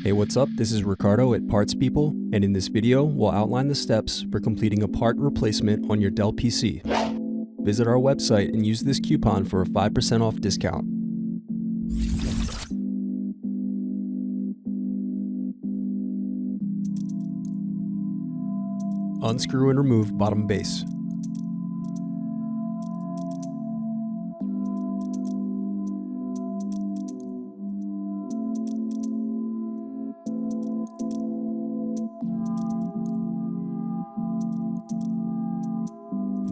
Hey, what's up? This is Ricardo at Parts People, and in this video, we'll outline the steps for completing a part replacement on your Dell PC. Visit our website and use this coupon for a 5% off discount. Unscrew and remove bottom base.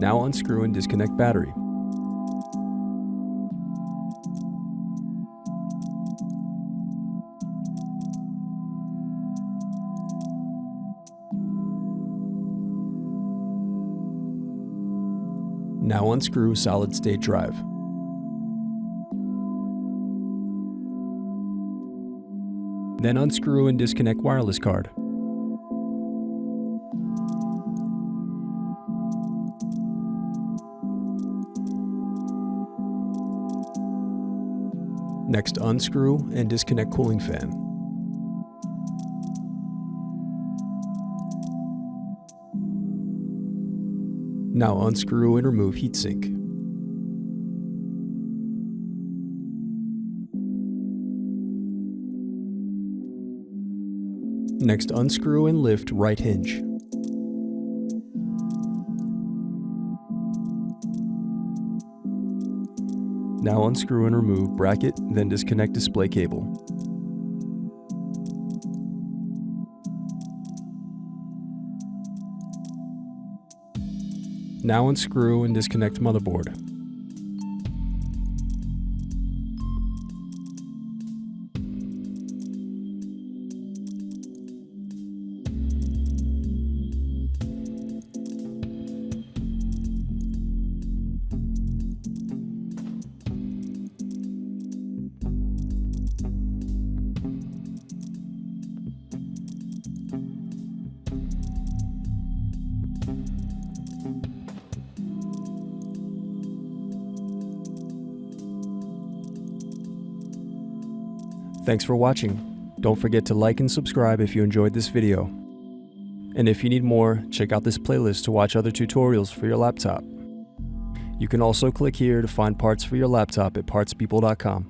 Now unscrew and disconnect battery. Now unscrew solid-state drive. Then unscrew and disconnect wireless card. Next, unscrew and disconnect cooling fan. Now unscrew and remove heatsink. Next, unscrew and lift right hinge. Now unscrew and remove bracket, then disconnect display cable. Now unscrew and disconnect motherboard. Thanks for watching. Don't forget to like and subscribe if you enjoyed this video. And if you need more, check out this playlist to watch other tutorials for your laptop. You can also click here to find parts for your laptop at partspeople.com.